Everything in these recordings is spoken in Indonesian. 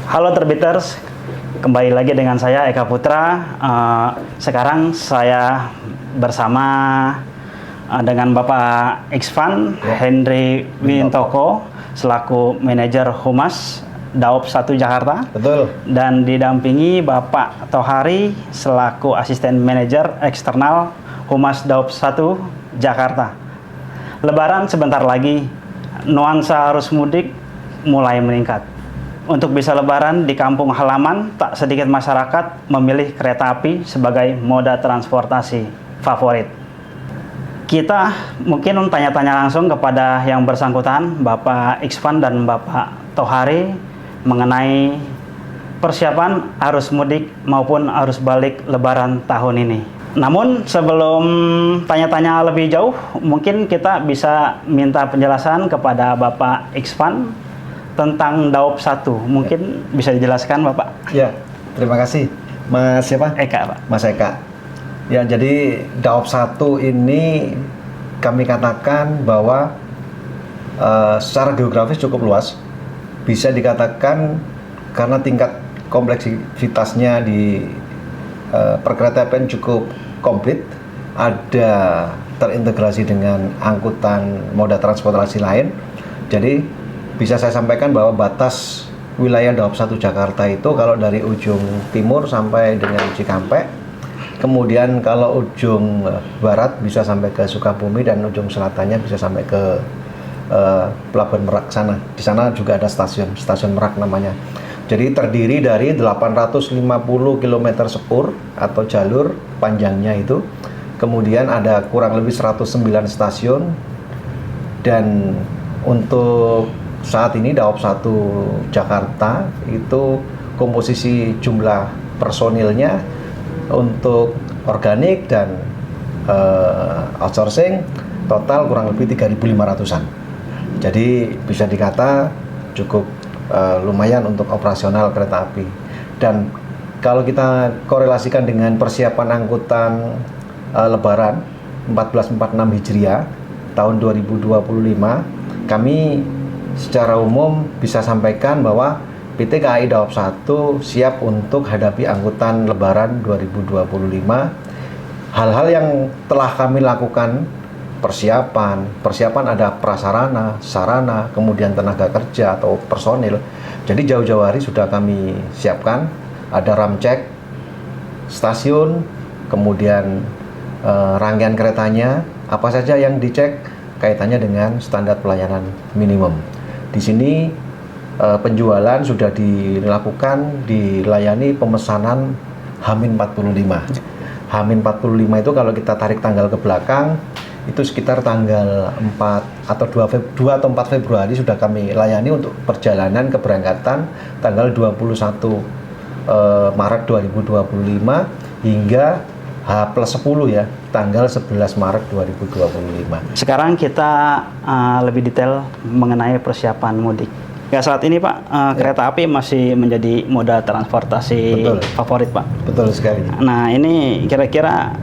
Halo Terbiters, kembali lagi dengan saya Eka Putra. Sekarang saya bersama dengan Bapak Iksvan Henry Wintoko selaku manajer Humas Daop 1 Jakarta. Betul. Dan didampingi Bapak Tohari selaku asisten manajer eksternal Humas Daop 1 Jakarta. Lebaran sebentar lagi, nuansa arus mudik mulai meningkat. Untuk bisa lebaran di kampung halaman, tak sedikit masyarakat memilih kereta api sebagai moda transportasi favorit. Kita mungkin tanya-tanya langsung kepada yang bersangkutan, Bapak Iksvan dan Bapak Tohari, mengenai persiapan arus mudik maupun arus balik lebaran tahun ini. Namun sebelum tanya-tanya lebih jauh, mungkin kita bisa minta penjelasan kepada Bapak Iksvan tentang Daop 1. Mungkin bisa dijelaskan Bapak? Ya, terima kasih. Mas siapa? Eka, Pak. Mas Eka. Ya, jadi Daop 1 ini kami katakan bahwa secara geografis cukup luas. Bisa dikatakan karena tingkat kompleksitasnya di perkeretaapian cukup komplit, ada terintegrasi dengan angkutan moda transportasi lain. Jadi bisa saya sampaikan bahwa batas wilayah Daop 1 Jakarta itu kalau dari ujung timur sampai dengan Cikampek, kemudian kalau ujung barat bisa sampai ke Sukabumi dan ujung selatannya bisa sampai ke Pelabuhan Merak sana. Di sana juga ada stasiun Merak namanya. Jadi terdiri dari 850 km sepur atau jalur panjangnya itu. Kemudian ada kurang lebih 109 stasiun. Dan untuk saat ini Daop 1 Jakarta itu komposisi jumlah personilnya untuk organik dan outsourcing total kurang lebih 3.500-an. Jadi bisa dikata cukup lumayan untuk operasional kereta api. Dan kalau kita korelasikan dengan persiapan angkutan Lebaran 1446 Hijriah tahun 2025, kami secara umum bisa sampaikan bahwa PT KAI Daop 1 siap untuk hadapi angkutan Lebaran 2025. Hal-hal yang telah kami lakukan, persiapan ada prasarana, sarana, kemudian tenaga kerja atau personil. Jadi jauh-jauh hari sudah kami siapkan, ada ramcek stasiun, kemudian rangkaian keretanya, apa saja yang dicek kaitannya dengan standar pelayanan minimum. Di sini penjualan sudah dilakukan, dilayani pemesanan H-45. H-45 itu kalau kita tarik tanggal ke belakang, itu sekitar tanggal 4 atau 2 atau 4 Februari sudah kami layani untuk perjalanan keberangkatan tanggal 21 Maret 2025 hingga H+10 ya, tanggal 11 Maret 2025. Sekarang kita lebih detail mengenai persiapan mudik. Ya, saat ini Pak, kereta api masih menjadi moda transportasi favorit Pak. Betul sekali. Nah, ini kira-kira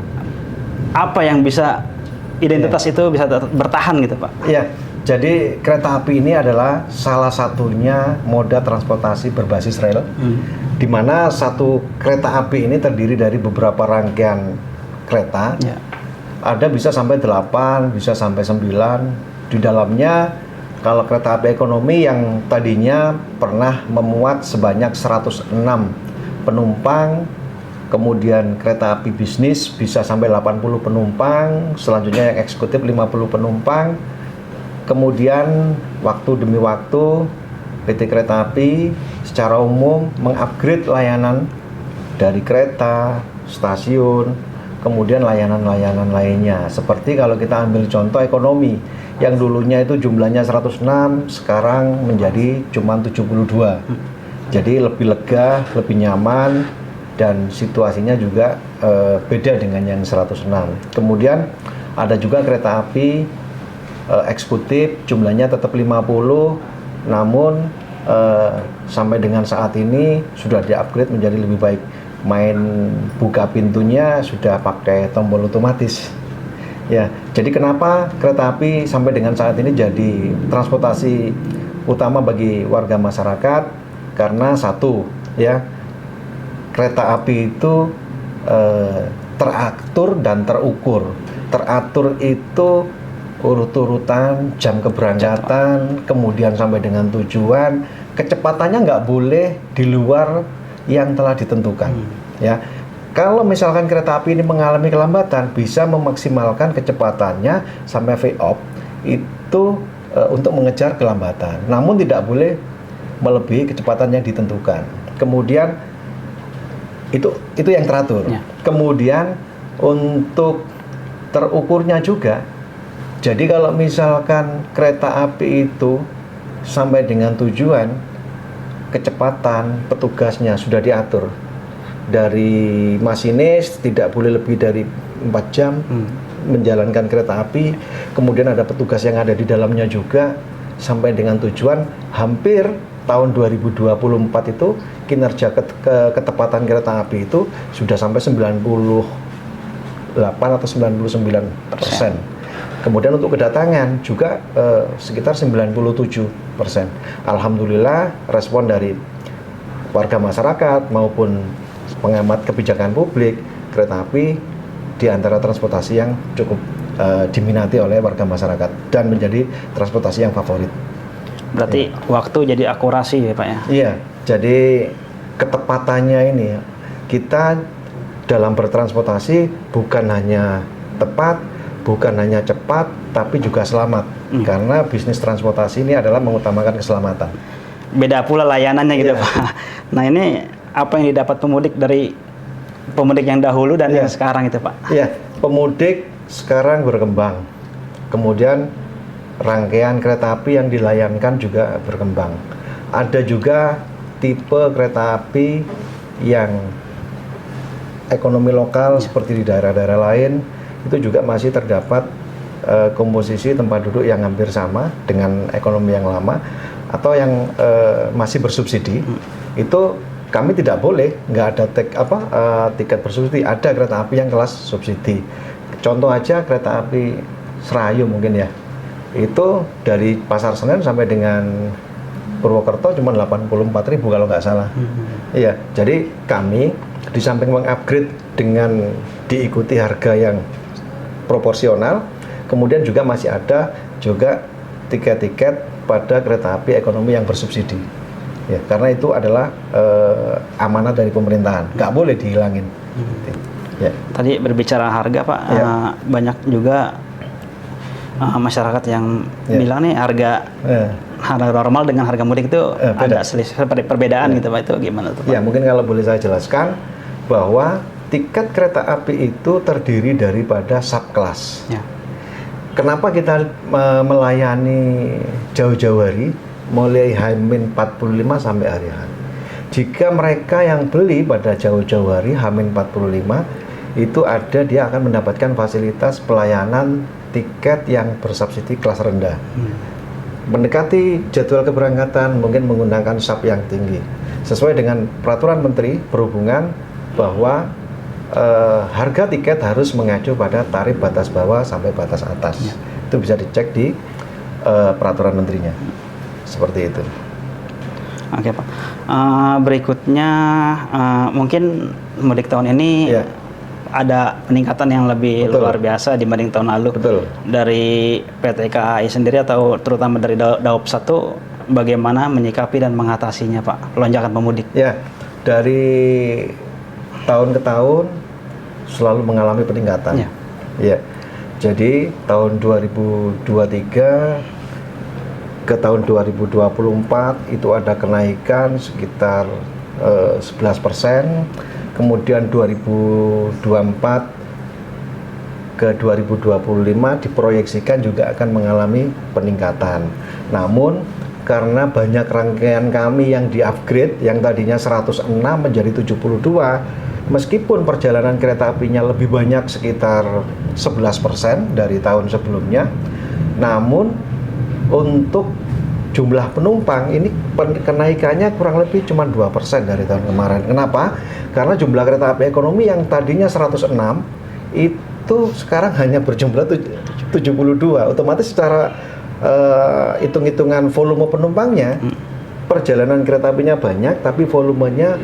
apa yang bisa identitas itu bisa bertahan gitu Pak? Iya, jadi kereta api ini adalah salah satunya moda transportasi berbasis rel, di mana satu kereta api ini terdiri dari beberapa rangkaian kereta. Ya. Ada bisa sampai 8, bisa sampai 9. Di dalamnya kalau kereta api ekonomi yang tadinya pernah memuat sebanyak 106 penumpang, kemudian kereta api bisnis bisa sampai 80 penumpang, selanjutnya yang eksekutif 50 penumpang. Kemudian waktu demi waktu PT Kereta Api secara umum mengupgrade layanan dari kereta, stasiun, kemudian layanan-layanan lainnya. Seperti kalau kita ambil contoh ekonomi, yang dulunya itu jumlahnya 106, sekarang menjadi cuma 72. Jadi lebih lega, lebih nyaman, dan situasinya juga beda dengan yang 106. Kemudian ada juga kereta api eksekutif, jumlahnya tetap 50, namun sampai dengan saat ini sudah di-upgrade menjadi lebih baik. Main buka pintunya sudah pakai tombol otomatis. Ya, jadi kenapa kereta api sampai dengan saat ini jadi transportasi utama bagi warga masyarakat? Karena satu, ya, kereta api itu teratur dan terukur. Teratur itu urut-urutan jam keberangkatan, kemudian sampai dengan tujuan, kecepatannya nggak boleh di luar yang telah ditentukan. Ya, kalau misalkan kereta api ini mengalami kelambatan, bisa memaksimalkan kecepatannya sampai VOP itu untuk mengejar kelambatan. Namun tidak boleh melebihi kecepatan yang ditentukan. Kemudian itu yang teratur. Ya. Kemudian untuk terukurnya juga. Jadi kalau misalkan kereta api itu sampai dengan tujuan, kecepatan petugasnya sudah diatur. Dari masinis tidak boleh lebih dari 4 jam menjalankan kereta api, kemudian ada petugas yang ada di dalamnya juga sampai dengan tujuan. Hampir tahun 2024 itu kinerja ketepatan kereta api itu sudah sampai 98 atau 99%. Kemudian untuk kedatangan juga sekitar 97%. Alhamdulillah respon dari warga masyarakat maupun pengamat kebijakan publik, kereta api di antara transportasi yang cukup diminati oleh warga masyarakat dan menjadi transportasi yang favorit. Berarti waktu jadi akurasi ya Pak ya? Iya, jadi ketepatannya ini kita dalam bertransportasi bukan hanya tepat, bukan hanya cepat, tapi juga selamat. Karena bisnis transportasi ini adalah mengutamakan keselamatan. Beda pula layanannya gitu Iya. Pak. Nah ini apa yang didapat pemudik dari pemudik yang dahulu dan yang sekarang itu Pak? Iya, pemudik sekarang berkembang. Kemudian rangkaian kereta api yang dilayankan juga berkembang. Ada juga tipe kereta api yang ekonomi lokal seperti di daerah-daerah lain itu juga masih terdapat komposisi tempat duduk yang hampir sama dengan ekonomi yang lama atau yang masih bersubsidi. Itu kami tidak boleh, nggak ada tiket bersubsidi. Ada kereta api yang kelas subsidi. Contoh aja kereta api Serayu mungkin ya. Itu dari Pasar Senen sampai dengan Purwokerto cuma 84.000 kalau nggak salah. Iya, jadi kami di samping mengupgrade dengan diikuti harga yang proporsional, kemudian juga masih ada juga tiket-tiket pada kereta api ekonomi yang bersubsidi. Ya, karena itu adalah amanah dari pemerintahan, nggak boleh dihilangin. Ya. Tadi berbicara harga Pak, banyak juga masyarakat yang bilang nih harga normal dengan harga mudik itu ada selisih perbedaan gitu Pak, itu gimana tuh Pak? Ya, mungkin kalau boleh saya jelaskan bahwa tiket kereta api itu terdiri daripada subkelas. Ya. Kenapa kita melayani jauh-jauh hari mulai H-45 sampai hari H? Jika mereka yang beli pada jauh-jauh hari H-45 itu ada, dia akan mendapatkan fasilitas pelayanan tiket yang bersubsidi kelas rendah. Mendekati jadwal keberangkatan mungkin menggunakan sub yang tinggi sesuai dengan peraturan Menteri Perhubungan bahwa harga tiket harus mengacu pada tarif batas bawah sampai batas atas. Itu bisa dicek di peraturan menterinya. Seperti itu. Oke Pak. Berikutnya mungkin mudik tahun ini ada peningkatan yang lebih luar biasa dibanding tahun lalu. Betul. Dari PT KAI sendiri atau terutama dari Daop 1, bagaimana menyikapi dan mengatasinya Pak lonjakan pemudik? Ya, dari tahun ke tahun selalu mengalami peningkatan. Ya. Jadi tahun 2023 ke tahun 2024 itu ada kenaikan sekitar 11%. Kemudian 2024 ke 2025 diproyeksikan juga akan mengalami peningkatan. Namun karena banyak rangkaian kami yang di-upgrade, yang tadinya 106 menjadi 72, meskipun perjalanan kereta apinya lebih banyak sekitar 11% dari tahun sebelumnya, namun untuk jumlah penumpang ini kenaikannya kurang lebih cuma 2% dari tahun kemarin. Kenapa? Karena jumlah kereta api ekonomi yang tadinya 106 itu itu sekarang hanya berjumlah 72. Otomatis secara hitung-hitungan volume penumpangnya, perjalanan kereta apinya banyak, tapi volumenya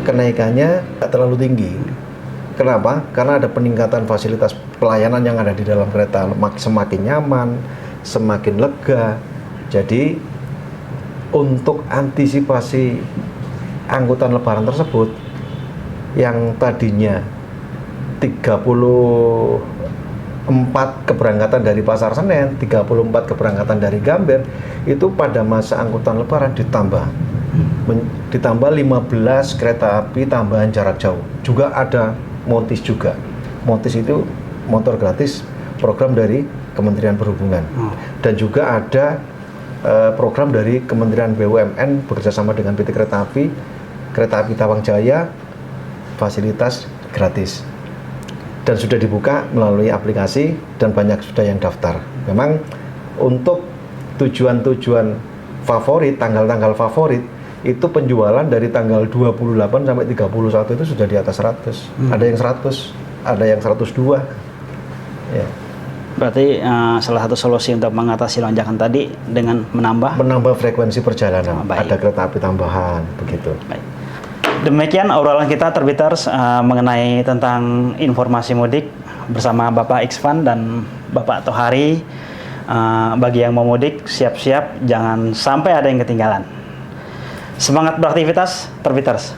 kenaikannya tidak terlalu tinggi. Kenapa? Karena ada peningkatan fasilitas pelayanan yang ada di dalam kereta, semakin nyaman, semakin lega. Jadi untuk antisipasi angkutan lebaran tersebut yang tadinya 34 keberangkatan dari Pasar Senen, 34 keberangkatan dari Gambir, itu pada masa angkutan lebaran ditambah 15 kereta api tambahan jarak jauh. Juga ada Montis juga. Montis itu motor gratis, program dari Kementerian Perhubungan. Dan juga ada program dari Kementerian BUMN bekerjasama dengan PT Kereta Api Tawang Jaya, fasilitas gratis. Dan sudah dibuka melalui aplikasi dan banyak sudah yang daftar. Memang untuk tujuan-tujuan favorit, tanggal-tanggal favorit, itu penjualan dari tanggal 28 sampai 31 itu sudah di atas 100. Ada yang 100, ada yang 102. Ya. Berarti salah satu solusi untuk mengatasi lonjakan tadi dengan menambah frekuensi perjalanan. Ada kereta api tambahan, begitu. Baik. Demikian obrolan kita Terbiters mengenai tentang informasi mudik bersama Bapak Iksvan dan Bapak Tohari. Bagi yang mau mudik, siap-siap, jangan sampai ada yang ketinggalan. Semangat beraktivitas, Terbiters!